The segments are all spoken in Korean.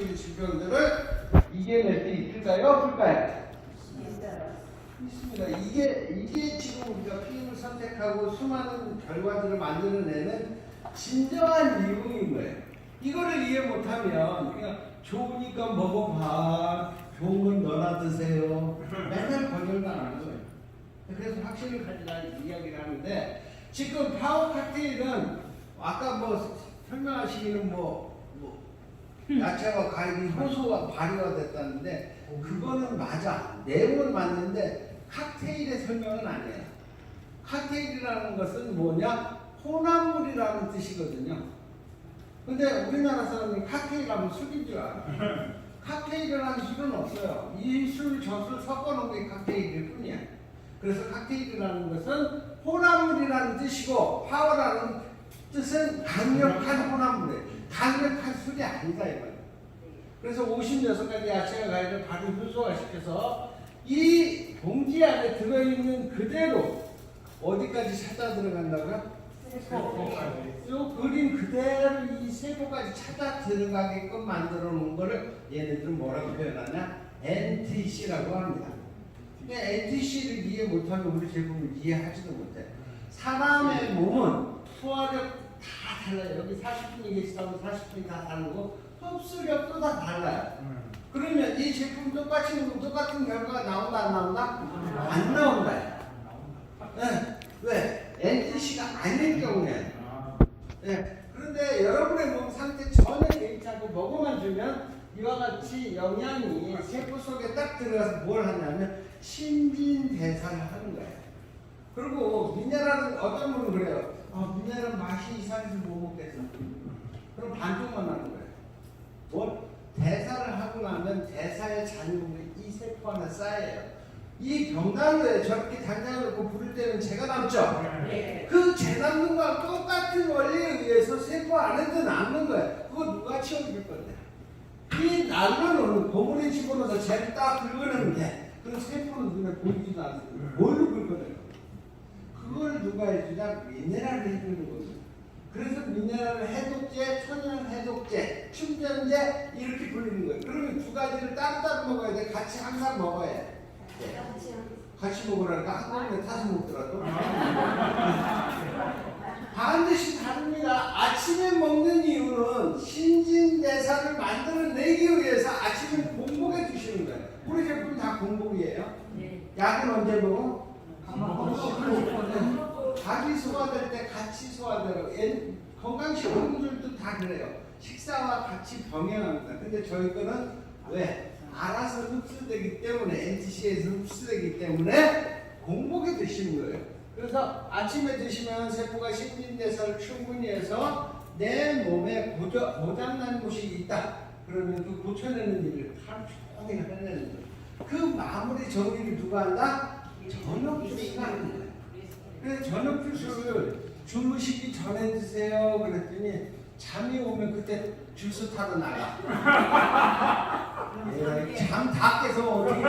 정신적인 질병들을 이겨낼 수 있을까요? 없을까요? 있습니다. 이게 지금 우리가 피임을 선택하고 수많은 결과들을 만들어내는 진정한 이유인 거예요. 이거를 이해 못하면 그냥 좋으니까 먹어봐, 좋은 건 너나 드세요. 맨날 거절당하는 거예요. 그래서 확신을 가지라는 이야기를 하는데 지금 파워 칵테일은 아까 뭐 설명하시기는 야채와 과일이 효소가 발효됐다는데 그거는 맞아. 내용은 맞는데 칵테일의 설명은 아니에요. 칵테일이라는 것은 뭐냐? 혼합물이라는 뜻이거든요. 근데 우리나라 사람은 칵테일 하면 술인 줄 알아. 칵테일이라는 술은 없어요. 이 술, 저 술 섞어놓은 게 칵테일일 뿐이야. 그래서 칵테일이라는 것은 혼합물이라는 뜻이고 파워라는 뜻은 강력한 혼합물이에요. 강력한 술이 아니다 이거예요. 그래서 56가지 야채와 과일을 바로 효소화시켜서 이 봉지 안에 들어있는 그대로 어디까지 찾아 들어간다고요? 요 그림 그대로 이 세포까지 찾아 들어가게끔 만들어 놓은 거를 얘네들은 뭐라고 표현하냐? NTC라고 합니다. 근데 NTC를 이해 못하면 우리 제품을 이해하지도 못해. 사람의 몸은 소화력 다 달라요. 여기 40분이 계시다면 40분이 다 다르고 흡수력도 다 달라요. 그러면 이 제품 똑같은 결과가 나온다 안 나온다? 안 나온다. 네. 왜? NTC가 아닐 경우에. 네. 그런데 여러분의 몸 상태 전혀 개의치 않고 먹어만 주면 이와 같이 영양이 세포 속에 딱 들어가서 뭘 하냐면 신진대사를 하는 거예요. 그리고 미네랄은 어떤 분은 그래요. 미네랄은 맛이 이상해서 못 먹겠어. 그럼 반쪽만 하는 거예요. 뭐 대사를 하고 나면 대사의 잔유물이 이 세포 안에 쌓여요. 이 병나루에 저렇게 당장을 넣고 불을 때는 재가 남죠? 네. 그 재 남는 거랑 똑같은 원리에 의해서 세포 안에도 남는 거예요. 그거 누가 치워줄 건데? 이 난로는 고물에 집어넣어서 재를 딱 긁어내는데 그럼 세포는 눈에 보이지도 않습니다. 뭘로 긁어내요? 그걸 누가 해주냐? 미네랄을 해주는 거죠. 그래서 미네랄을 해독제, 천연 해독제, 충전제 이렇게 불리는 거예요. 그러면 두 가지를 따로따로 먹어야 돼. 같이 항상 먹어야 돼. 같이 먹으라니까 한꺼번에 타서 먹더라도 반드시 다릅니다. 아침에 먹는 이유는 신진대사를 만들어내기 위해서 아침에 공복에 드시는 거예요. 우리 제품 다 공복이에요. 약은 언제 먹어? 자기 소화될 때 같이 소화되고 건강식품들도 다 그래요. 식사와 같이 병행합니다. 근데 저희 거는 왜? 알아서 흡수되기 때문에 NTC에서 흡수되기 때문에 공복에 드시는 거예요. 그래서 아침에 드시면 세포가 신진대사를 충분히 해서 내 몸에 고장난 곳이 있다. 그러면 그 고쳐내는 일을 하루 종일 해내는 거예요. 그 마무리 정리를 누가 한다? 저녁 주스가 하는 거예요. 그래서 저녁 주스를 주무시기 전에 드세요. 그랬더니 잠이 오면 그때 주스 타러 나가. 잠 다 깨서 어떻게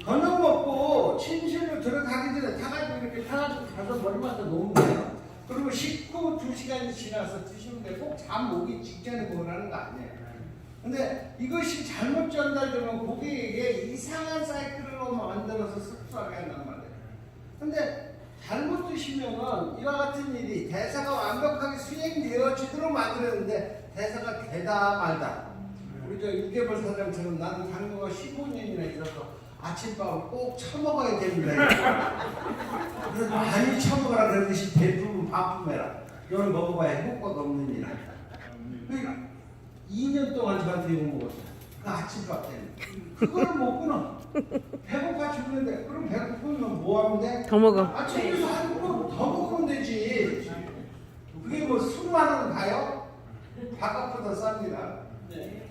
저녁 먹고 침실로 들어가기 전에 타가지고 이렇게 타가지고 가서 머리맡에 놓으면 돼요. 그리고 식후 2시간이 지나서 드시면 돼요. 꼭 잠 오기 직전에 먹으라는 거 아니에요. 근데 이것이 잘못 전달되면 고객에게 이상한 사이클로 만들어서 습수하게 한단 말이에요. 근데 잘못 드시면은 이와 같은 일이 대사가 완벽하게 수행되어지도록 만들었는데 대사가 되다 말다. 우리 저 육개벌 사장처럼 나는 당뇨가 15년이나 있어서 아침밥을 꼭 처먹어야 됩니다. 그래서 많이 처먹으라 그러듯이 대부분 반품해라. 이걸 먹어봐야 효과가 없는 일이야. 그러니까 2년 동안 저한테 이거 먹었어요. 그 아침밥 때문에. 그걸 못 끊어. 배고파 죽는데 그럼 배고프면 뭐 하면 돼? 더 먹어. 아침에서 한 번 더 먹으면 되지. 그게 뭐 10만 원 가요? 바깥보다 쌉니다. 네.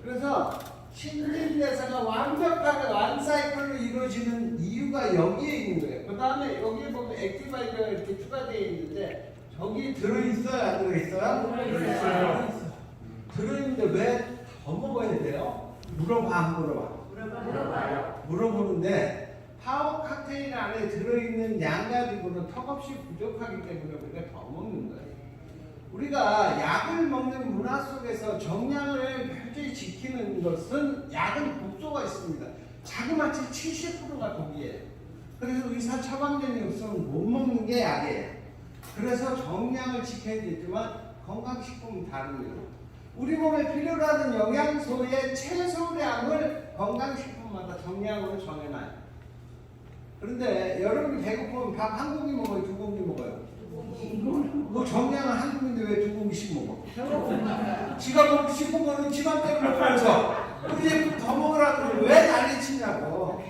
그래서 신진대사가 완벽하게 완사이클로 이루어지는 이유가 여기에 있는 거예요. 그 다음에 여기에 보면 액티바이저가 이렇게 추가되어 있는데 저기 들어있어요? 안 들어있어요? 들어있어요. 들어있는데 왜 더 먹어야 돼요? 물어봐 안 물어봐? 물어봐요. 물어보는데 파워 칵테일 안에 들어있는 양 가지고는 턱없이 부족하기 때문에 우리가 더 먹는 거예요. 우리가 약을 먹는 문화 속에서 정량을 철저히 지키는 것은 약은 독소가 있습니다. 자그마치 70%가 독이에요. 그래서 의사 처방전이 없으면 못 먹는 게 약이에요. 그래서 정량을 지켜야 되지만 건강식품은 다릅니다. 우리 몸에 필요로 하는 영양소의 최소량을 건강식품마다 정량으로 정해놔요. 그런데 여러분이 배고프면 밥 한 공기 먹어요? 두 공기 먹어요? 너 정량은 한 공기인데 왜 두 공기씩 먹어? 지가 먹고 싶은 거는 지맘대로 먹으면서 우리 제품 더 먹으라고 왜 난리치냐고.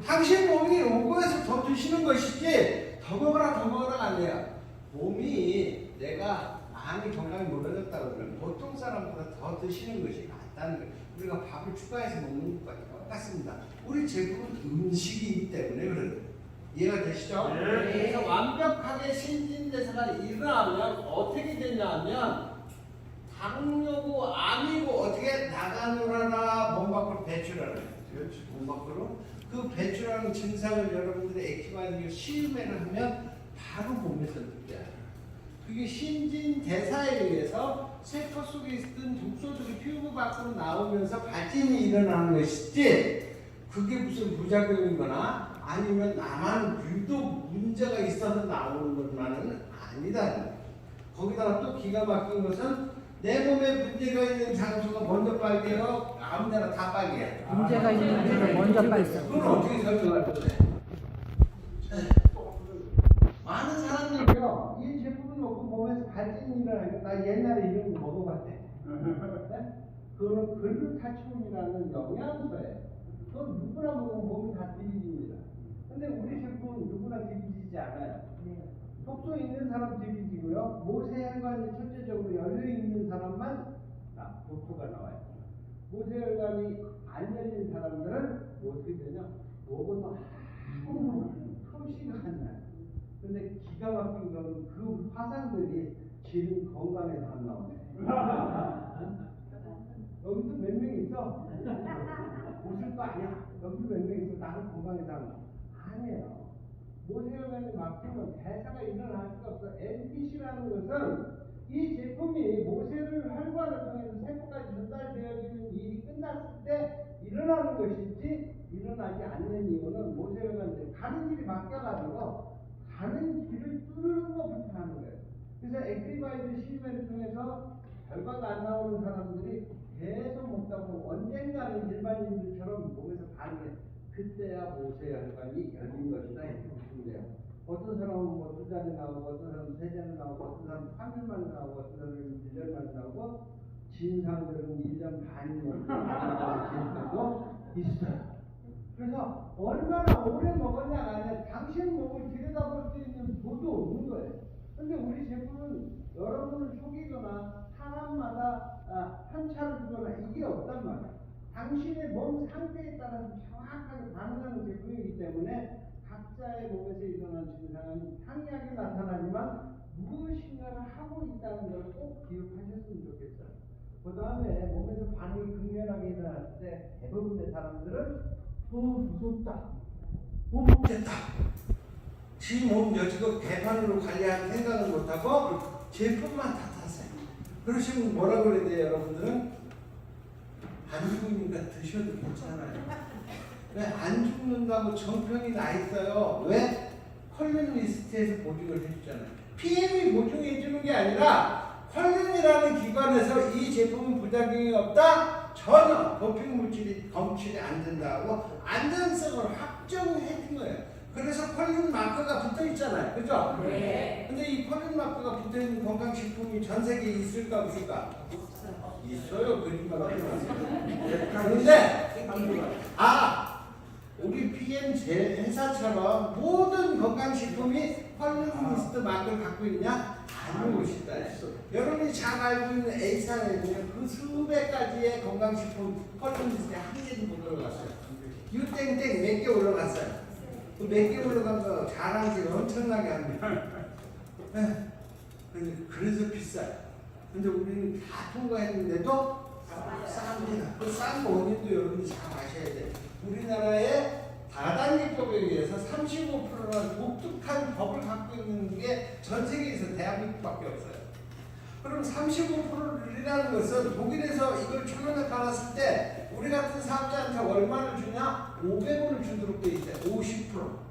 당신 몸이 요거에서 더 드시는 것이지 더 먹으라가 아니에요. 몸이 내가 많이 건강이 멀어졌다고 그러면 보통 사람보다 더 드시는 것이 낫다는 거예요. 우리가 밥을 추가해서 먹는 것과 똑같습니다. 우리 제품은 음식이기 때문에 그래요. 이해가 되시죠? 네. 그래서 완벽하게 신진대사가 일어나면 어떻게 되냐면 당뇨고 암이고 어떻게 나가노라나 몸 밖으로 배출하는 거예요. 몸 밖으로 그 배출하는 증상을 여러분들이 액티바이딩 시음회를 하면 바로 몸에서 느껴요. 그게 신진대사에 의해서 세포 속에 있던 독소들이 퓨브 밖으로 나오면서 발진이 일어나는 것이지 그게 무슨 부작용이거나 아니면 나만 유독 문제가 있어서 나오는 것만은 아니다. 거기다가 또 기가 막힌 것은 내 몸에 문제가 있는 장소가 먼저 빨개요? 아무 데나 다 빨개요? 문제가 있는 데가 먼저 빨개요. 그건 어떻게 설명할 건데? 많은 사람들이요, 이 제품을 먹고 몸에서 발진이 일어나니까 나 옛날에 이런 거 먹어봤대. 네? 그거는 글루타치온이라는 영양소예요. 그건 누구나 먹으면 몸이 다 뒤집니다. 근데 우리 제품은 누구나 뒤집지 않아요. 독소 있는 사람 뒤집지고요. 모세혈관이 전체적으로 열려있는 사람만 독소가 나와요. 모세혈관이 안 열린 사람들은 어떻게 되냐? 먹어도 아무 표시가 안 나요. 근데 기가 막힌 건 그 화상들이 지금 건강에서 안 나오네. 여기도 몇 명 있어? 웃을 거 아니야? 여기도 몇 명 있어? 나는 건강에서 안 나와. 아니에요. 모세혈관이 막히면 대사가 일어날 수가 없어. NPC라는 것은 이 제품이 모세혈 혈관을 통해서 세포까지 전달되어지는 일이 끝났을 때 일어나는 것이지 일어나지 않는 이유는 모세혈관이 가는 길이 막혀가지고 가는 길을 뚫는 것부터 하는 거예요. 그래서 액티바이드 시험을 통해서 결과가 안 나오는 사람들이 계속 먹다 보면 언젠가는 일반인들처럼 몸에서 반응해. 그때야 모세혈관이 열린 것이다 이렇게 보시면 돼요. 어떤 사람은 뭐 2잔에 나오고 어떤 사람은 3잔에 나오고 어떤 사람은 3일 만에 나오고 어떤 사람은 1년 만에 나오고 진상들은 1년 반이면 나오고 있어요. 그래서 얼마나 오래 먹었냐가 아니라 당신 몸을 들여다볼 수 있는 도도 없는 거예요. 근데 우리 제품은 여러분을 속이거나 사람마다 편차를 주거나 이게 없단 말이에요. 당신의 몸 상태에 따라서 정확하게 반응하는 제품이기 때문에 각자의 몸에서 일어난 증상은 상이하게 나타나지만 무엇인가를 하고 있다는 걸 꼭 기억하셨으면 좋겠어요. 그 다음에 몸에서 반응이 극렬하게 일어났을 때 대부분의 사람들은 무섭다, 못 먹겠다. 지 몸 여지껏 개판으로 관리할 생각을 못하고 제품만 탓하세요. 그러시면 뭐라고 그래야 돼요? 여러분들은 안 죽으니까 드셔도 괜찮아요. 왜 안 죽는다고 정평이 나 있어요? 왜? 컬린 리스트에서 보증을 해주잖아요. PM이 보증해 주는 게 아니라 컬린이라는 기관에서 이 제품은 부작용이 없다? 전혀 도핑 물질이 검출이 안 된다고 안전성을 확정해 준 거예요. 그래서 컬린 마크가 붙어 있잖아요. 그죠? 네. 근데 이 컬린 마크가 붙어 있는 건강식품이 전 세계에 있을까 없을까? 있어요. 거짓말 하지 마세요. 그런데 우리 PM 회사처럼 모든 건강식품이 컬린리스트 마크를 갖고 있냐? 아니고 있다. 여러분이 잘 알고 있는 A사에 보면 그 수백 가지의 건강식품 컬린리스트에 한 개도 못 올라갔어요. 유땡땡 몇 개 올라갔어요. 그 몇 개 올라간 거 자랑질 엄청나게 합니다. 그래서 비싸요. 근데 우리는 다 통과했는데도 쌉니다. 그 싼 원인도 여러분이 잘 아셔야 돼요. 우리나라의 다단계법에 의해서 35%는 독특한 법을 갖고 있는 게 전 세계에서 대한민국밖에 없어요. 그럼 35%라는 것은 독일에서 이걸 1,000원에 팔았을 때 우리 같은 사업자한테 얼마를 주냐? 500원을 주도록 돼 있대. 50%.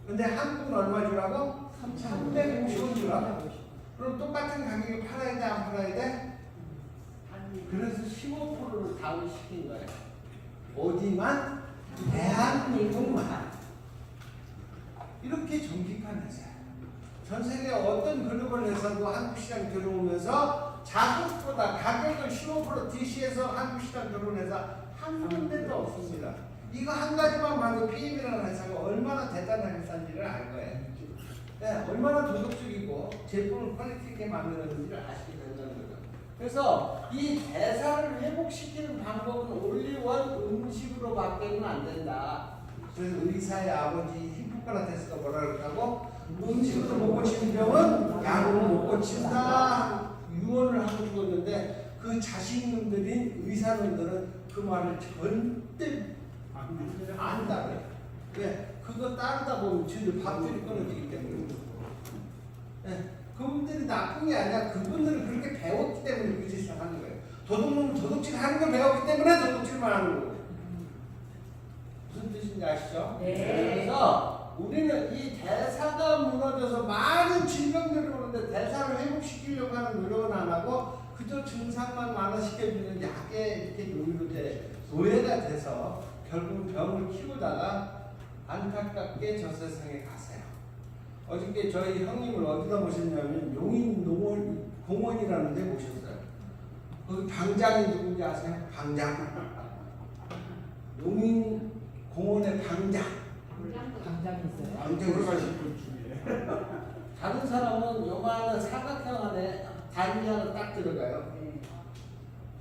근데 한국은 얼마 주라고? 350원 주라고. 그럼 똑같은 가격에 팔아야 돼? 안 팔아야 돼? 그래서 15%를 다운시킨 거예요. 어디만? 대한민국만. 이렇게 정직한 회사예요. 전 세계 어떤 글로벌 회사도 한국 시장 들어오면서 자국보다 가격을 15% DC에서 한국 시장 들어온 회사 한 군데도 없습니다. 이거 한 가지만 봐도 PM이라는 회사가 얼마나 대단한 회사인지를 알 거예요. 네, 얼마나 도덕적이고 제품을 퀄리티 있게 만드는지를 아시게 된다는 거죠. 그래서 이 대사를 회복시키는 방법은 올리원 음식으로 밖에는 안 된다. 그래서 의사의 아버지 히포크라테스가 뭐라 그랬다고? 음식으로 못 고치는 병은 약으로 못 고친다 유언을 하고 죽었는데 그 자식놈들인 의사놈들은 그 말을 절대 안 따라요. 왜? 그거 따르다 보면 저희들 밥줄이 끊어지기 때문에. 네. 그분들이 나쁜 게 아니라 그분들은 그렇게 배웠기 때문에 그 짓을 하는 거예요. 도둑놈은 도둑질 하는 걸 배웠기 때문에 도둑질만 하는 거예요. 무슨 뜻인지 아시죠? 네. 그래서 우리는 이 대사가 무너져서 많은 질병들이 오는데 대사를 회복시키려고 하는 노력은 안 하고 그저 증상만 완화시켜주는 약에 이렇게 노예가 돼서 결국 병을 키우다가 안타깝게 저 세상에 가세요. 어저께 저희 형님을 어디다 모셨냐면 용인공원이라는 데 모셨어요. 거기 방장이 누군지 아세요? 방장. 용인공원의 방장. 당장이 있어요? 방장이 가신 분 중에. 다른 사람은 요만한 사각형 안에 단위 하나 딱 들어가요.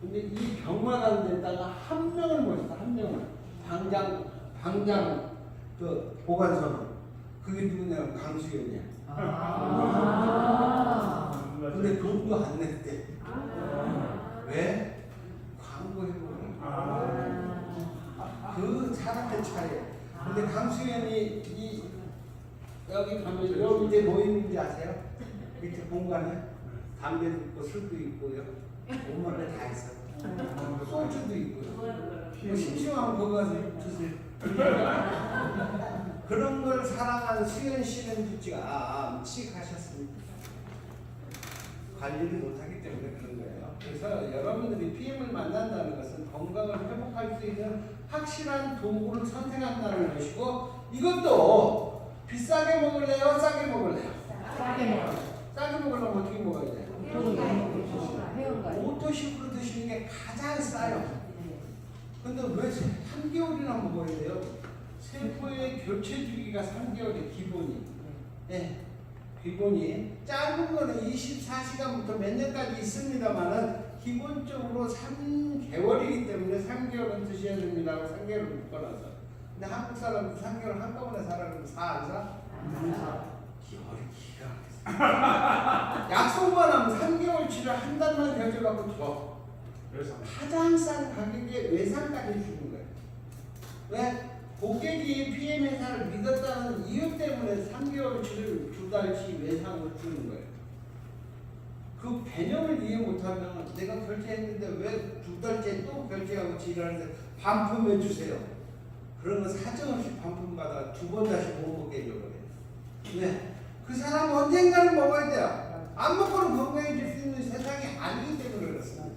근데 이 병마가는 데다가 한 명을 모셨어. 한 명을. 방장 그 보관소는. 그게 누구냐면 강수현이야. 근데 돈도 안 냈대. 왜? 광고 해보는 그 사람의 차이예요. 근데 강수현이 여기 가면 여기 밑에 뭐 있는지 아세요? 밑에 공간에 담배도 있고 술도 있고요. 온몸에 다 있어요. 소주도 있고요. 뭐 심심하면 거기 가서 드세요. 그런 걸 사랑하는 수현 씨는 듣지가 취직하셨습니다. 관리를 못하기 때문에 그런 거예요. 그래서 여러분들이 PM을 만난다는 것은 건강을 회복할 수 있는 확실한 도구를 선택한다는 것이고 이것도 비싸게 먹을래요? 싸게 먹을래요? 싸게 먹어요. 싸게 먹으려면 어떻게 먹어야 돼요? 회원가요. 오토식으로 드시는 게 가장 싸요. 근데 왜 3개월이나 먹어야 돼요? 세포의 교체 주기가 3개월의 기본이. 네. 기본이 짧은 거는 24시간부터 몇 년까지 있습니다만은 기본적으로 3개월이기 때문에 3개월은 드셔야 됩니다고 3개월을 묶어놔서. 근데 한국 사람은 3개월 한꺼번에 살아가면 사 안 사? 안 사. 기가 막혔어. 약속만 하면 3개월 치료 한 달만 결제받고 줘. 가장 싼 가격에 외상까지 주는 거예요. 왜? 고객이 PM 회사를 믿었다는 이유 때문에 3개월치를 2달치 외상을 주는 거예요. 그 개념을 이해 못하면 내가 결제했는데 왜 2달째 또 결제하고 지랄하는데 반품해 주세요. 그러면 사정없이 반품받아 2번 다시 못 먹게 해줘요. 네. 그 사람 언젠가는 먹어야 돼요. 안 먹고는 건강해질 수 있는 세상이 아니기 때문에 그렇습니다.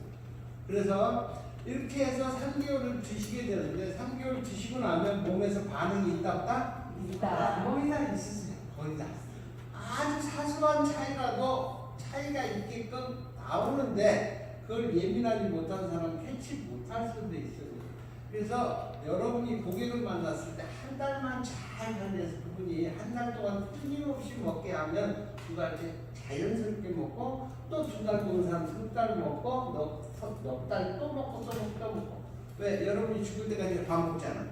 그래서 이렇게 해서 3개월을 드시게 되는데 3개월 드시고 나면 몸에서 반응이 있다 없다? 있다. 거의 다 있으세요. 거의 다. 아주 사소한 차이라도 차이가 있게끔 나오는데 그걸 예민하지 못한 사람은 캐치 못할 수도 있어요. 그래서 여러분이 고객을 만났을 때 한 달만 잘 관리해서 그분이 한 달 동안 끊임없이 먹게 하면 두 달째 자연스럽게 먹고 또 2달 먹은 사람 3달 먹고 넉 달 또 먹고 또 먹고 또 먹고. 왜? 여러분이 죽을 때까지 밥 먹잖아.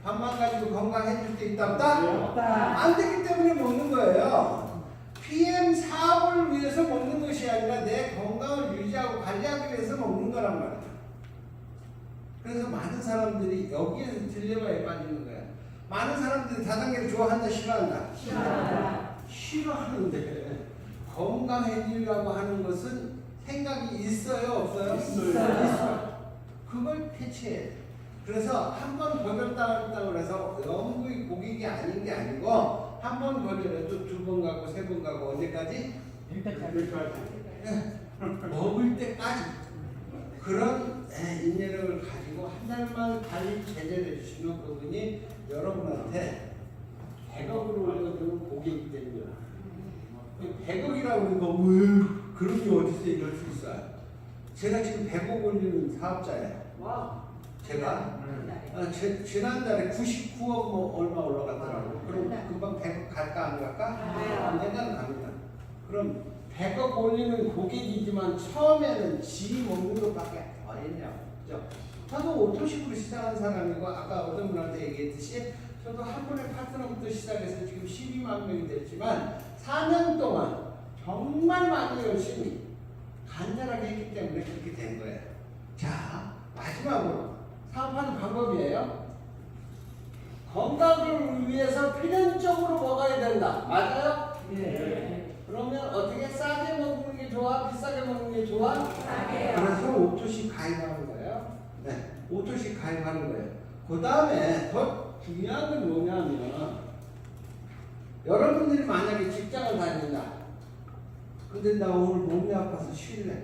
밥만 가지고 건강해질 수 있다 없다? 없다. 안 되기 때문에 먹는 거예요. PM 사업을 위해서 먹는 것이 아니라 내 건강을 유지하고 관리하기 위해서 먹는 거란 말이야. 그래서 많은 사람들이 여기에서 딜레마에 빠지는 거야. 많은 사람들이 다단계를 좋아한다 싫어한다? 싫어하는데 건강해지려고 하는 것은 생각이 있어요, 없어요? 있어요. 그걸 퇴치해야 돼. 그래서 한 번 거절당했다고 해서 너무 고객이 아닌 게 아니고 한 번 거절해도 두 번 가고 세 번 가고 언제까지? 먹을 때까지. 그런 인내력을 가지고 한 달만 관리 제대로 해주시면 그분이 여러분한테 100억을 올려주는 고객이 되는 거야. 100억이라고 하니까 왜 그런 게 어디서 이럴 수 있어요? 제가 지금 100억 올리는 사업자예요. 제가 지난달에 99억 뭐 얼마 올라갔더라고요. 그럼 금방 100억 갈까 안 갈까? 언젠가는 갑니다. 그럼 100억 올리는 고객이지만 처음에는 지 먹는 것밖에 안 했냐고. 그죠? 저도 오토식으로 시작한 사람이고 아까 어떤 분한테 얘기했듯이 저도 한 번에 파트너부터 시작해서 지금 12만 명이 됐지만 4년 동안 정말 많이 열심히 간절하게 했기 때문에 그렇게 된 거예요. 자, 마지막으로 사업하는 방법이에요. 건강을 위해서 필연적으로 먹어야 된다. 맞아요? 네. 그러면 어떻게 싸게 먹는 게 좋아? 비싸게 먹는 게 좋아? 싸게요. 그래서 5초씩 가입하는 거예요. 네, 5초씩 가입하는 거예요. 그 다음에 더 중요한 건 뭐냐면 여러분들이 만약에 직장을 다닌다. 근데 나 오늘 몸이 아파서 쉴래.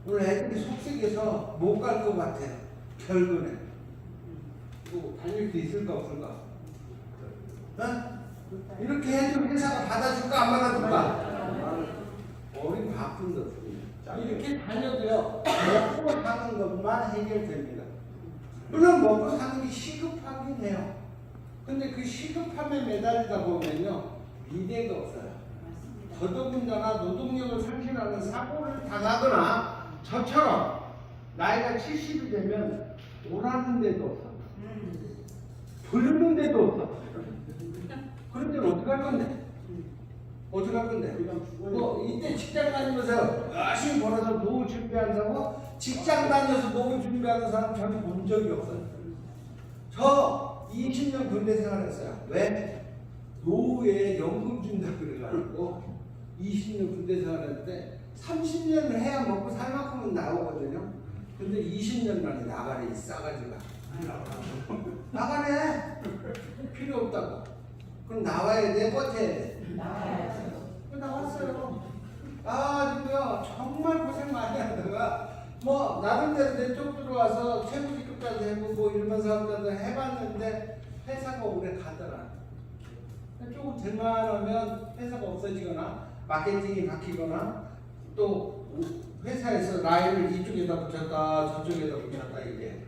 오늘 애들이 속색해서 못 갈 것 같아요. 결근에. 뭐 다닐 수 있을까 없을까? 어? 이렇게 해도 회사가 받아줄까 안 받아줄까? 머리 바쁜 것. 이렇게 다녀도요. 먹고 사는 것만 해결됩니다. 물론 먹고 사는 게 시급하긴 해요. 근데 그 시급함에 매달리다 보면요. 미래가 없어요. 더더군다나 노동력을 상실하는 사고를 당하거나 저처럼 나이가 70이 되면 오라는 데도 없어. 부르는 데도 없어. 그런 데는 어떡할 건데? 어떡할 건데? 뭐 이때 직장 다니면서 열심히 벌어서 노후 준비하는 사람, 직장 다녀서 노후 준비하는 사람 저는 본 적이 없어요. 저 20년 군대 생활했어요. 왜? 노후에 연금 준다 그래가지고 20년 군대 생활했는데 30년을 해야 먹고 살 만큼은 나오거든요. 근데 20년 만에 나가래, 이 싸가지가. 나가래. 필요 없다고. 그럼 나와야 돼, 버텨야 돼? 나왔어요. 나와가지고요, 정말 고생 많이 하다가, 뭐, 나름대로 내 쪽 들어와서 최고직급까지 해보고, 뭐 일반 사업자도 해봤는데, 회사가 오래 가더라. 조금 될만하면 회사가 없어지거나, 마케팅이 바뀌거나, 또 회사에서 라인을 이쪽에다 붙였다, 저쪽에다 붙였다, 이게.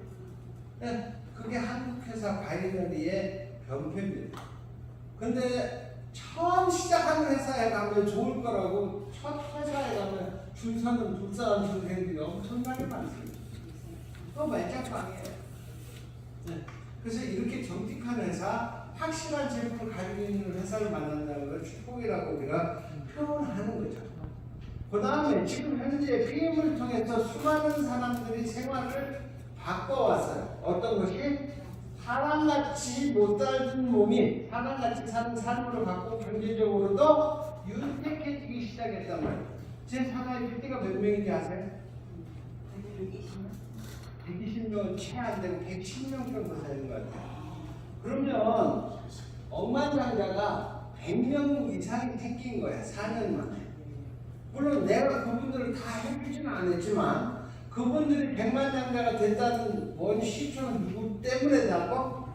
그게 한국 회사 바이너리의 변표입니다. 근데 처음 시작하는 회사에 가면 좋을 거라고 첫 회사에 가면 줄 서는 불쌍한 선생님들이 엄청나게 많습니다. 그거 말짱빵이에요. 네. 그래서 이렇게 정직한 회사, 확실한 제품을 가지고 있는 회사를 만난다는 걸 축복이라고 우리가 표현하는 거죠. 그 다음에 지금 현재 PM을 통해서 수많은 사람들이 생활을 바꿔왔어요. 어떤 것이? 사람같이 못 살던 몸이 사람같이 사는 삶으로 바꾸고 경제적으로도 윤택해지기 시작했단 말이에요. 제 사나이 PT가 몇 명인지 아세요? 120명은 채 안 되고 110명 정도 되는 것 같아요. 그러면 억만장자가 100명 이상이 생긴 거예요. 4년 만에. 물론 내가 그분들을 다 해주지는 않았지만 그분들이 100만장자가 된다는 원 시초는 누구 때문에 나고?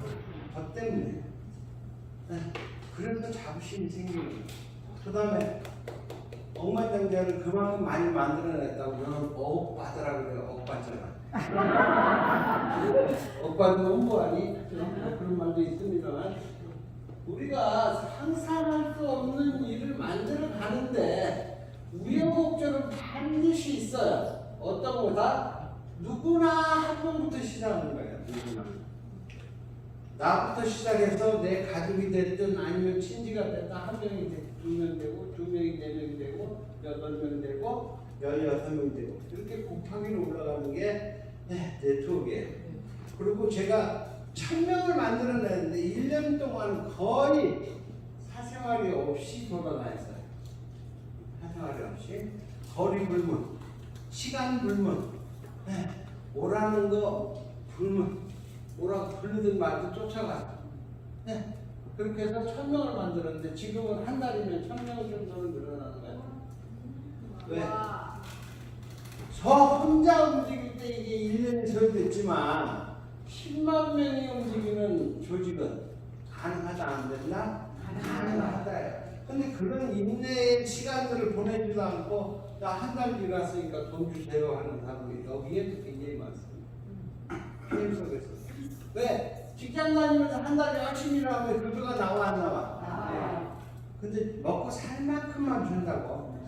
저 때문에. 네. 그래서 자부심이 생기는 거예요. 그 다음에 억만장자를 그만큼 많이 만들어냈다고 저는 억받으라고 그래요. 억받잖아. 억받으면 뭐하니? 그런 말도 있습니다만 우리가 상상할 수 없는 일을 만들어 가는데 우여곡절은 반드시 있어요. 어떤 거다? 누구나 한 명부터 시작하는 거예요. 누구나. 나부터 시작해서 내 가족이 됐든 아니면 친지가 됐든 한 명이 되고 두 명 되고 두 명이 네 명이 되고 8명 되고 16명이 되고 이렇게 곱하기로 올라가는 게 네트워크예요. 그리고 제가 1000명을 만들어냈는데 1년 동안 거의 사생활이 없이 돌아다녔어요. 사생활이 없이. 거리 불문, 시간 불문, 오라는 거 불문, 오라고 부르든 말든 쫓아가. 그렇게 해서 1000명을 만들었는데 지금은 한 달이면 1000명 정도는 늘어나는 거야. 왜? 저 혼자 움직일 때 이게 1년이 소요됐지만 10만 명이 움직이는 조직은 가능하다 안 된다? 가능하다요. 근데 그런 인내의 시간들을 보내지도 않고 나 한 달 지났으니까 돈 주세요 하는 사람이 여기에도 굉장히 많습니다. 게임 속에서. 왜? 직장 다니면서 한 달에 열심히 일하면 급여가 나와 안 나와? 나와요. 근데 먹고 살 만큼만 준다고.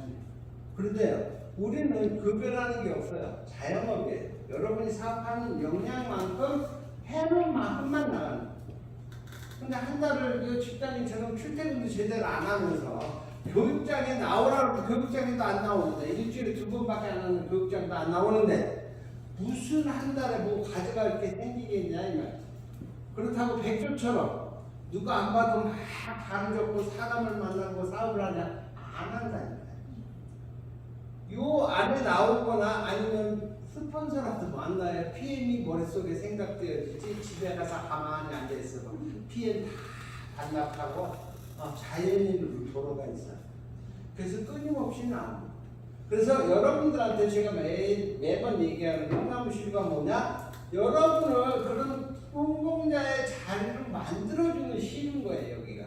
그런데 우리는 급여라는 게 없어요. 자영업이에요. 여러분이 사업하는 역량만큼 해놓은 만큼만 나가는 거예요. 근데 한 달을 직장인처럼 출퇴근도 제대로 안 하면서 교육장에 나오라고 교육장에도 안 나오는데 일주일에 2번밖에 안 하는 교육장도 안 나오는데 무슨 한 달에 뭐 가져갈 게 생기겠냐 이 말. 그렇다고 백조처럼 누가 안 봐도 막 발을 접고 사람을 만나고 사업을 하냐 안 한다니까. 요 안에 나오거나 아니면 스폰서라도 만나야 PM이 머릿속에 생각되어지지 집에 가서 가만히 앉아있어 PM 다 반납하고 자연인으로 돌아가 있어. 그래서 끊임없이 나옵니다. 그래서 여러분들한테 제가 매번 얘기하는 홍남시가 뭐냐? 여러분을 그런 성공자의 자리를 만들어주는 시인 거예요 여기가.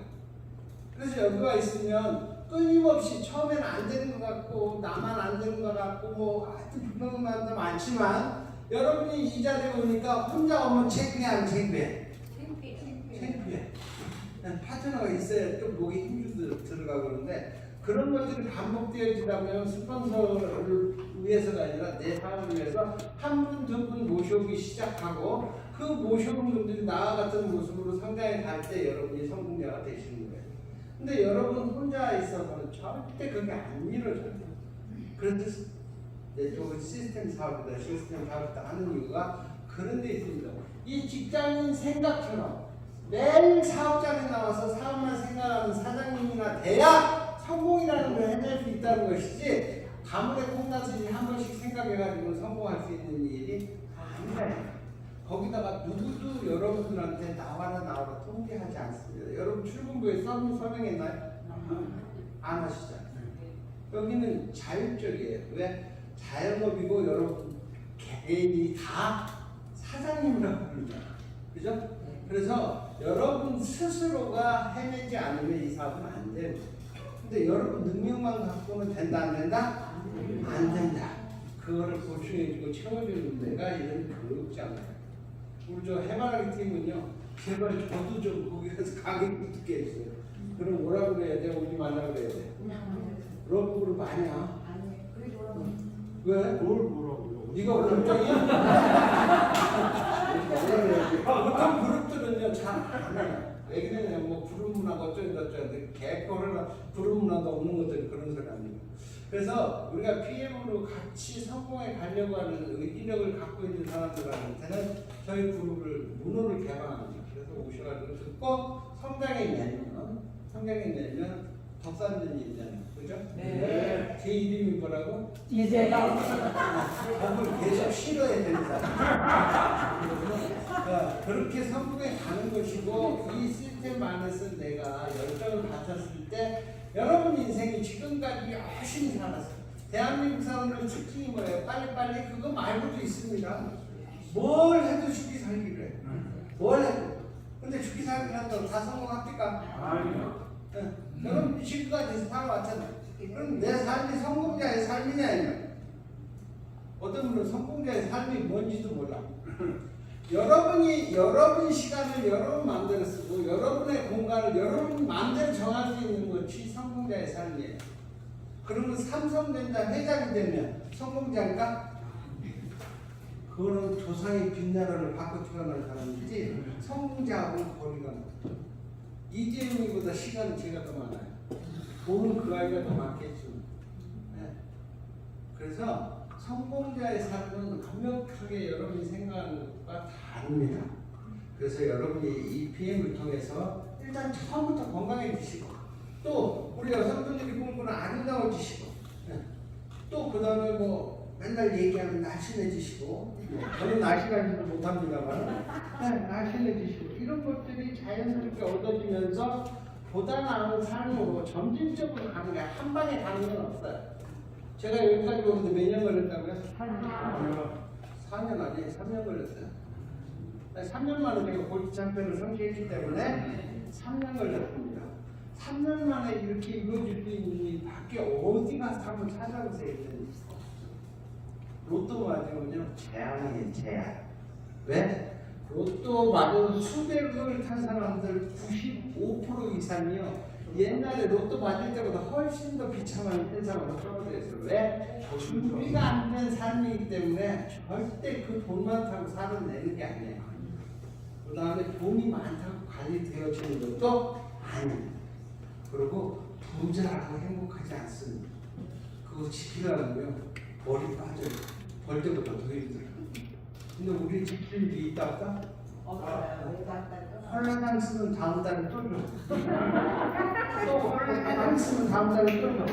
그래서 여기가 있으면 끊임없이 처음에는 안 되는 것 같고 나만 안 되는 것 같고 뭐 하여튼 불평한 말도 많지만 여러분이 이 자리에 오니까 혼자 오면 창피해 안 창피해? 창피해. 파트너가 있어야 또 목에 힘도 들어가고 그러는데 그런 것들이 반복되어지다면 스폰서를 위해서가 아니라 내 사업을 위해서 한 분, 두 분 모셔오기 시작하고 그 모셔온 분들이 나와 같은 모습으로 성장해 갈 때 여러분이 성공자가 되시는 거예요. 근데 여러분 혼자 있어서는 절대 그게 안 이루어져요. 그래서 내쪽은 시스템 사업이다, 시스템 사업이다 하는 이유가 그런 데 있습니다. 이 직장인 생각처럼 매일 사업장에 나와서 사업만 생각하는 사장님이나 돼야 성공이라는 걸 해낼 수 있다는 것이지 가물에 콩나듯이 한 번씩 생각해가지고 성공할 수 있는 일이 아니에요. 거기다가 누구도 여러분들한테 나와라 통계하지 않습니다. 여러분 출근부에 서명했나요? 안 하시잖아요. 여기는 자율적이에요. 왜? 자영업이고 여러분 개인이 다 사장님이라고 부릅니다. 그죠? 그래서 여러분 스스로가 해내지 않으면 이 사업은 안 돼요. 근데 여러분 능력만 갖고는 된다 안 된다? 안 된다. 그거를 보충해주고 채워주는 데가 이런 교육장이에요. 우리 저 해바라기 팀은요, 제발 저도 좀 거기 가서 강의 듣게 해주세요. 그럼 뭐라 그래야 돼? 오지 말라 그래야 돼? 그룹 아니야. 왜? 뭘 뭐라고요? 네가 그룹장이야? 보통 그룹들은요 잘 안 해요. 왜 그러냐? 뭐 그룹 문화가 어쩌는데 개코를 그룹 문화도 없는 것들이 그런 소리 아니에요. 그래서 우리가 PM으로 같이 성공해 가려고 하는 의지력을 갖고 있는 사람들한테는 저희 그룹을 문호를 개방합니다. 그래서 오셔가지고 듣고 성장해 내면 덕산전이 있잖아요. 그죠? 네. 제 이름이 뭐라고? 이제가 법을 계속 실어야 되는 사람. 그렇게 성공해 가는 것이고 이 시스템 안에서 내가 열정을 바쳤을 때 여러분 인생이 지금까지 열심히 살았어요. 대한민국 사람들 특징이 뭐예요? 빨리빨리 그거 말고도 있습니다. 뭘 해도 죽기 살기를 해요. 뭘 해도. 근데 죽기 살기를 한다고 다 성공합니까? 아니요. 여러분 지금까지 살아왔잖아요. 그럼 내 삶이 성공자의 삶이냐 이거예요. 어떤 분은 성공자의 삶이 뭔지도 몰라. 여러분이 여러분 시간을 여러분 마음대로 쓰고 여러분의 공간을 여러분 마음대로 정할 수 있는 것이 성공자의 삶이에요. 그러면 삼성전자 회장이 되면 성공자인가? 그거는 조상의 빛나라를 받고 태어난 사람이지 성공자하고는 거리가 멀다. 이재용이보다 시간은 제가 더 많아요. 돈은 그 아이가 더 많겠죠. 네. 그래서 성공자의 삶은 완벽하게 여러분이 생각하는 것과 다릅니다. 그래서 여러분이 이 PM을 통해서 일단 처음부터 건강해지시고 또 우리 여성분들이 꿈꾸는 아름다워지시고 또 그 다음에 뭐 맨날 얘기하면 날씬해지시고 저는 날씬하지도 못합니다만 날씬해지시고 이런 것들이 자연스럽게 얻어지면서 보다 나은 삶으로 점진적으로 가는 게 한 방에 가는 건 없어요. 제가 여기까지 오는데 몇 년 걸렸다고요? 4년 아니에요. 3년 걸렸어요. 3년 만에 제가 골프 챔피언을 성취했기 때문에 3년 걸렸습니다. 3년 만에 이렇게 이루어질 수 있는 일이 밖에 어디 가서 한번 찾아보세요. 로또 맞으면요 재앙이에요. 재앙. 왜? 로또 맞은 수백을 탄 사람들 95% 이상이요 옛날에 로또 맞을 때보다 훨씬 더 비참한 현상으로 처벌됐어요. 왜? 준비가 안 된 삶이기 때문에 절대 그 돈 많다고 살아내는 게 아니에요. 그 다음에 돈이 많다고 관리되어지는 것도 아니에요. 그리고 부자라고 행복하지 않습니다. 그거 지키려면요 머리 빠져요. 벌 때보다 더 힘들어요. 근데 우리 지킬 일이 있다 없다? 헐라당 쓰면 다음 달에 또 줘. 또 헐라당 쓰면 다음 달에 또 줘.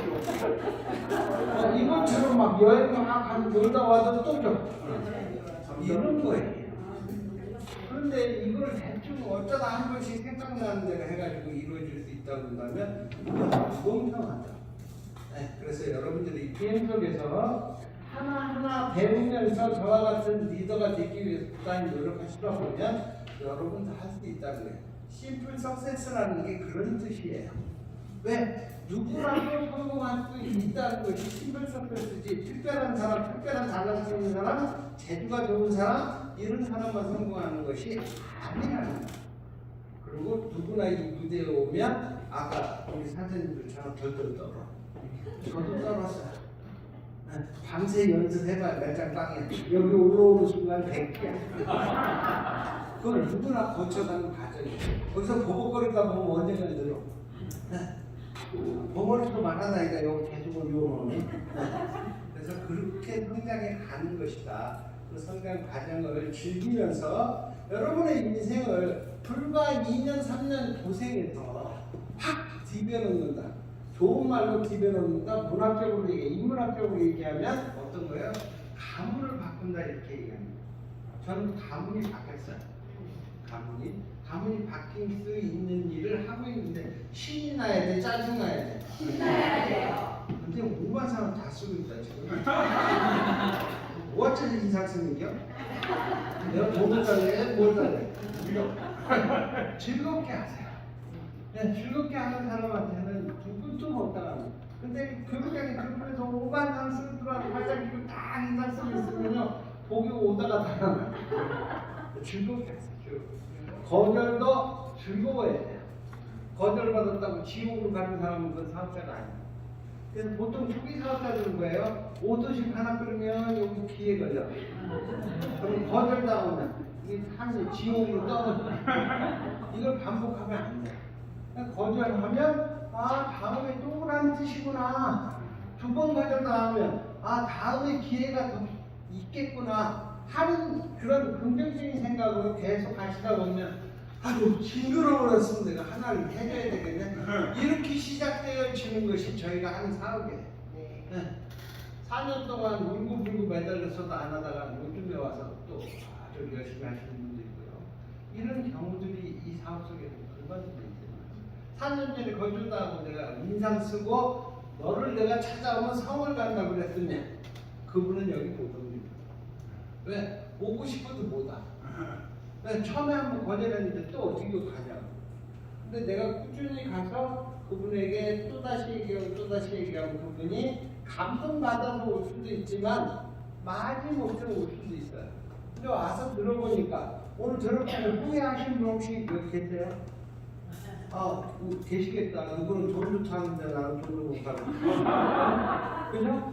이번처럼 막 여행 막 가서 놀다 와도 또 줘. 이런 거예요. 그런데 이걸 대충 어쩌다 한 번씩 생각나는 대로 해가지고 이루어질 수 있다고 한다면 무공평하다. 네, 그래서 여러분들이 게임 속에서 하나하나 배우면서 저와 같은 리더가 되기 위해서 부단히 노력하시다 보면 여러분도 할 수 있다고 해요. 심플 석세스라는 게 그런 뜻이에요. 왜? 누구라도 성공할 수 있다는 것이 심플 석세스지 특별한 사람, 특별한 달란트 있는 사람, 재주가 좋은 사람 이런 사람만 성공하는 것이 아니라는 거예요. 그리고 누구나 이 무대에 오면 아까 우리 사장님들처럼 덜덜 떨어. 저도 떨었어요. 밤새 연습해봐야 몇 장 빵이야. 여기 올라오는 순간 100개야. 그걸 누구나 거쳐가는 과정이에요. 거기서 버벅거리다 보면 언젠가 늘어. 버벅거리도 많아다니까 여기 계속 올려오는. 그래서 그렇게 성장해 가는 것이다. 그 성장 과정을 즐기면서 여러분의 인생을 불과 2년, 3년 고생해서 확 디벼놓는다. 좋은 말로 디벼놓는다. 문학적으로 인문학적으로 얘기하면 어떤 거예요? 가문을 바꾼다 이렇게 얘기합니다. 저는 가문이 바뀌었어요. 가문이 바뀔 수 있는 일을 하고 있는데 신이 나야 돼, 짜증 나야 돼. 신나야 돼요. 근데 5만 사람 다 쓰고 있다 지금. 5월짜리 인상쓰는겨? 내가 돈을 달래, 뭘 달래? 즐겁게 하세요. 네, 즐겁게 하는 사람한테는 누구도 못 당합니다. 근데 교육장에 그룹에서 5만 상 쓰더라도 발자기로 딱 인상 쓰고 있으면요 복이 오다가 당하면 즐겁게 하세요. 거절도 즐거워야 돼요. 거절받았다고 지옥으로 가는 사람은 그 사업자가 아니에요. 그래서 보통 초기 사업자들은 거예요. 5도씩 하나 끓으면 여기 귀에 걸려. 그럼 거절당하면 이게 한 지옥으로 떨어져. 이걸 반복하면 안 돼요. 거절하면 다음에 또 오라는 뜻이구나. 두 번 거절당하면 다음에 기회가 더 있겠구나 하는 그런 긍정적인 생각으로 계속 하시다 보면 아유 징그러워서 내가 하나를 해줘야 되겠네. 이렇게 시작되어지는 것이 저희가 하는 사업이에요. 네. 4년 동안 울고불고 매달려서도 안 하다가 요즘에 와서 또 아주 열심히 하시는 분도 있고요. 이런 경우들이 이 사업 속에 얼마든지 있어요. 4년 전에 거주다하고 내가 인상 쓰고 너를 내가 찾아오면 성을 간다고 그랬더니 그분은 여기 못 옵니다. 왜? 오고 싶어도 못 와. 처음에 한번 거절했는데 또 어떻게 가냐고. 근데 내가 꾸준히 가서 그분에게 또다시 얘기하면 그분이 감동받아서 올 수도 있지만 마지못해 올 수도 있어요. 근데 와서 들어보니까 오늘 저렇게 후회하신 분 혹시 여기 계세요? 계시겠다. 누구는 돈도 타는데 나는 돈도 못 타고. 그죠?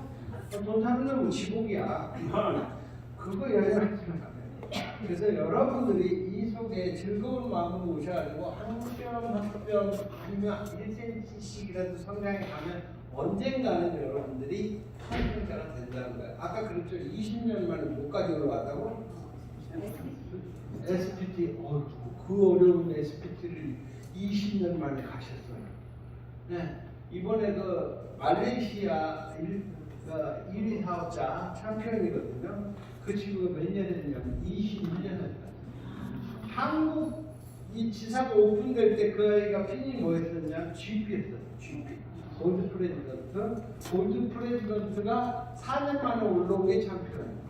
돈 타는 건 지복이야. 그거 여행하지 마. 그래서 여러분들이 이 속에 즐거운 마음으로 오셔가지고 한 뼘 아니면 1cm씩이라도 성장해 가면 언젠가는 여러분들이 성장자가 된다는 거예요. 아까 그랬죠? 20년 만에 목까지 올라왔다고? SPT, 그 어려운 SPT를 20년 만에 가셨어요. 네, 이번에 그 말레이시아 1위 사업자 챔피언이거든요. 그 친구가 몇 년 했냐면 21년 했어요. 한국 이 지사가 오픈될 때 그 아이가 핀이 뭐였었냐? GP였어요. GP. 골드 프레지던트. 골드 프레지던트가 4년 만에 올라온 게 챔피언이에요.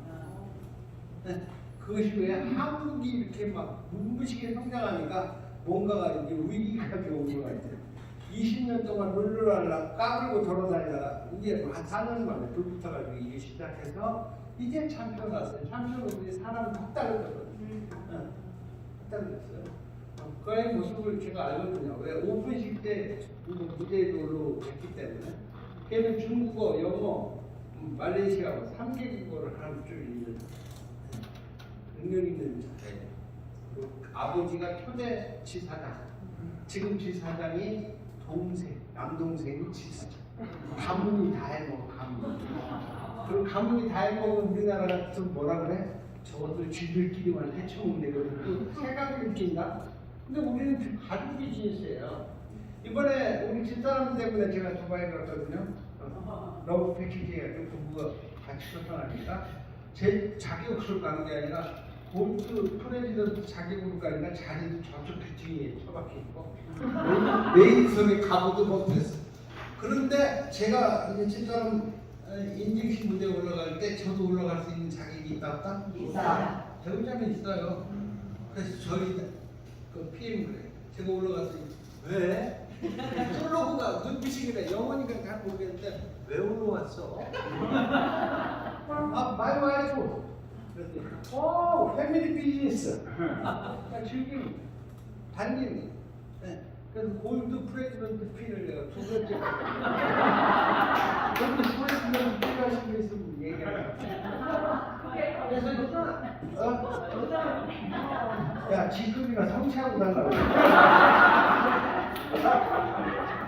네. 그것이 왜 한국이 이렇게 막 눈부시게 성장하니까 뭔가가 이제 위기가 온 것 같아요. 20년 동안 룰루랄라 까불고 돌아다니다가 이제 한 4년 만에 불 붙어가지고 일이 시작해서 이제 챔피언 왔어요. 챔피언은 사람 딱 다르거든요. 딱 다르겠어요. 그의 모습을 제가 알거든요. 왜 오픈식 때 무대에도 올라갔기 때문에 걔는 중국어, 영어, 말레이시아어 3개국어를 할 줄 있는 능력 있는 자예요. 아버지가 초대 지사장, 지금 지사장이 동생, 남동생이 지사장. 가문이 다 해먹어, 가문. 그리고 가문이 다 해먹으면 우리나라 같은 뭐라 그래? 저것들 쥐들끼리만 해쳐먹는 데거든. 생각이 느낀다? 근데 우리는 가족 비즈니스예요. 이번에 우리 집사람 때문에 제가 두바이 갔거든요. 러브 패키지에 그 부부가 같이 소통하니까 제 자격으로 가는 게 아니라 골드 프레지던트 자격으로 가니까 자리도 저쪽 뒤에 처박혀 있고 메인석에 가보도 못했어. 그런데 제가 이제 집사람 인증식 무대에 올라갈 때 저도 올라갈 수 있는 자격이 있다 없다? 있어요. 배우자면 있어요. 그래서 저희 그 PM 그래. 제가 올라가서 왜? 솔로가 눈빛이 그래. 영어니까 잘 모르겠는데 왜 올라왔어? 아, 말 와이프. 그랬더니 패밀리 비즈니스. 즐기는 반기는. 네. 그래서 골드 프레지던트 핀을 내가 두 번째 골드 프레지던트 핀 하신 거 있으면 얘기하라. 그래서 야, 지금이나 성취하고 달라고.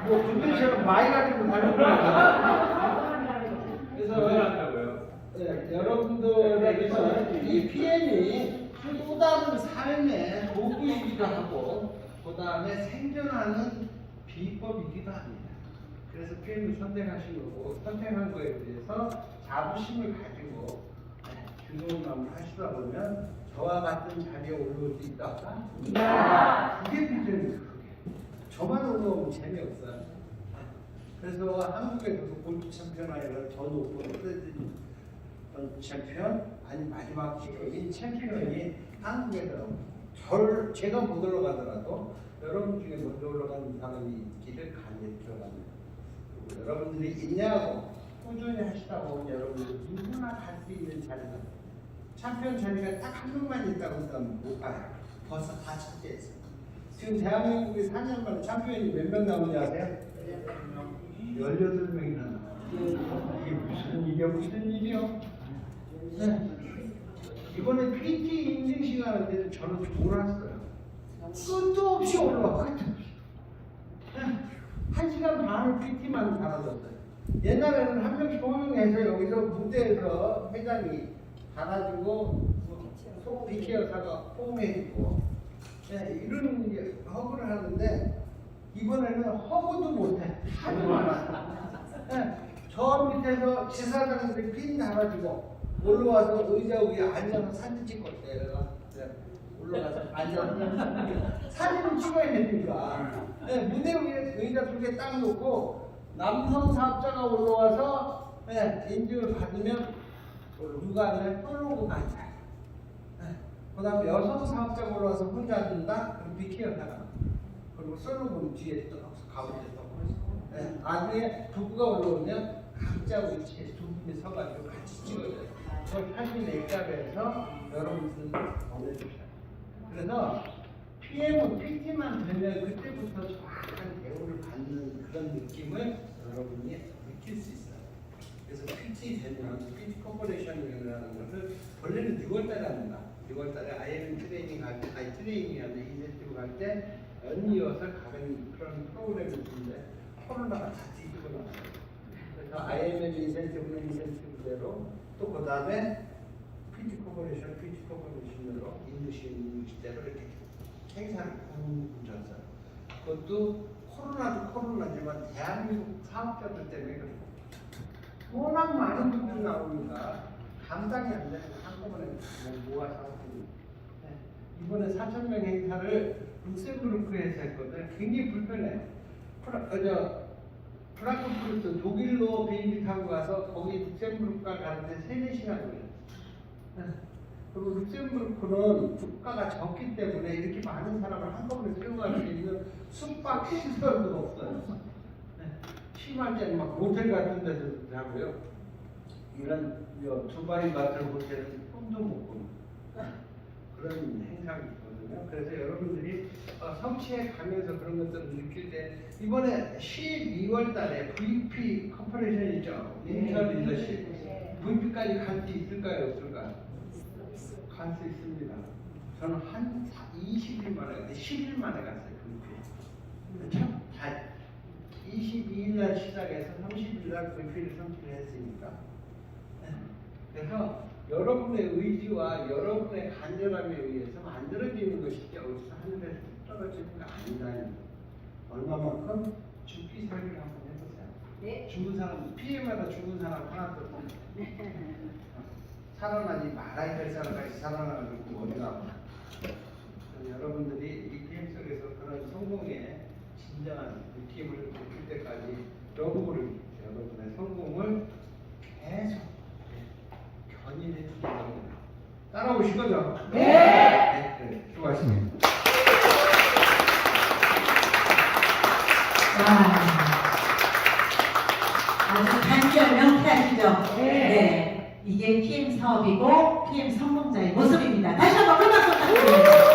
뭐 군대처럼 많이 가지고 달라고. 그래서 여러분들에게서 이 PM이 또 다른 삶의 도구이기도 하고, 그 다음에 생존하는 비법이기도 합니다. 그래서 PM을 선택하신 거고, 선택한 거에 대해서 자부심을 가지고 즐거운 마음을 하시다 보면 저와 같은 자리에 올라올 수 있다. 그게 비전이죠. 그게. 저만 올라오면 재미없어요. 그래서 한국에서도 골드 챔피언 아니라 더 높은 프레지던트 챔피언 아니 마지막 직업인 챔피언이 한국에서 제가 못 올라가더라도 여러분 중에 먼저 올라가는 사람이 있기를 간절히 기원합니다. 그리고 여러분들이 있냐고 꾸준히 하시다 보면 여러분들이 누구나 갈 수 있는 자리다. 챔피언 자리가 딱 한 명만 있다고 한다면 못 가요. 벌써 다 차지했어요. 지금 대한민국에 4년 만에 챔피언이 몇 명 나오는지 아세요? 18명이나 나와요. 이게 무슨 일이야, 무슨 일이요? 네. 이번에 PT 인증 시간 할 때는 저는 졸았어요. 끝도 없이 올라와, 끝도 없이. 1시간 반을 PT만 달아줬어요. 옛날에는 한 명씩 호명해서 여기서 무대에서 회장이 달아주고 속 PT 여사가 폼해주고 이런 게 허브를 하는데 이번에는 허브도 못해. 하도 많아. 저 밑에서 지사장들이 핀 달아주고 올라와서 의자 위에 앉아서 사진 찍고 내가 올라가서 앉아서 사진을 찍어야 되니까 무대 위에 의자 두 개 딱 놓고 남성 사업자가 올라와서 인증을 받으면 누가 앉아요? 솔로가 앉아요. 그 다음에 여성 사업자가 올라와서 혼자 앉는다? 그럼 비키어다가 그리고 솔로는 뒤에 또 가운데 또 나중에 부부가 올라오면 각자 위치에 두 분이 서가지고 같이 찍어줘요. 그걸 사진 내값에서 여러분들 보내주셔요. 그래서 PM은 PT만 되면 그때부터 정확한 대우를 받는 그런 느낌을 여러분이 느낄 수 있어요. 그래서 PT 되면 PT 코퍼레이션이라는 것을 원래는 6월달에 합니다. 6월달에 IM 트레이닝 할 때, 트레이닝 할 때, 인센티브 갈 때 연이어서 가는 그런 프로그램이 있는데 코로나가 다 뒤집어 놨어요. 그래서 IMM 인센티브는 인센티브대로 또 그 다음에 PT 코퍼레이션으로 인도시대로 이렇게 행사를 꾸준히 그것도 코로나도 코로나지만 대한민국 사업자들 때문에 그래요. 워낙 많은 분들이 나오니까 감당이 안 되는 한꺼번에 모아서 하거든요. 이번에 4,000명 행사를 룩셈부르크에서 했거든요. 굉장히 불편해요. 프랑크푸르트 독일로 비행기 타고 가서 거기 룩셈부르크가 가는데 3-4시간 걸려요. 그리고 룩셈부르크는 국가가 적기 때문에 이렇게 많은 사람을 한꺼번에 끌고 갈 수 있는 숙박 시설도 없어요. 심할 때는 막 호텔 같은 데서 자고요. 이런 두바이 같은 호텔은 꿈도 못 꾸는 그런 행사가 있거든요. 그래서 여러분들이 성취에 가면서 그런 것들을 느낄 때 이번에 12월 달에 VP 커퍼레이션 있죠? 인터 리더십. VP까지 갈 수 있을까요? 없을까요? 갈 수 있습니다. 저는 한 20일 만에 갔어요. 10일 만에 갔어요. VP. 참 잘. 22일 날 시작해서 30일 날 VP를 성취를 했으니까. 그래서 여러분의 의지와 여러분의 간절함에 의해서 만들어지는 것이지 어디서 하늘에서 떨어지는 거 아니다. 얼마만큼 죽기 살기를 한번 해보세요. 네. 죽은 사람, 피해마다 죽은 사람 하나도 없어요. 살아나지 말아야 될 사람까지 살아나가지고 어디가 여러분들이 이 게임 속에서 그런 성공의 진정한 느낌을 느낄 때까지 여러분의 성공을 계속 견인해 주는 겁니다. 따라오실 거죠? 네. 네, 수고하셨습니다. 아주 단결 명쾌하시죠? 네. 이게 PM 사업이고 PM 성공자의 모습입니다. 다시 한번 큰 박수 부탁드립니다.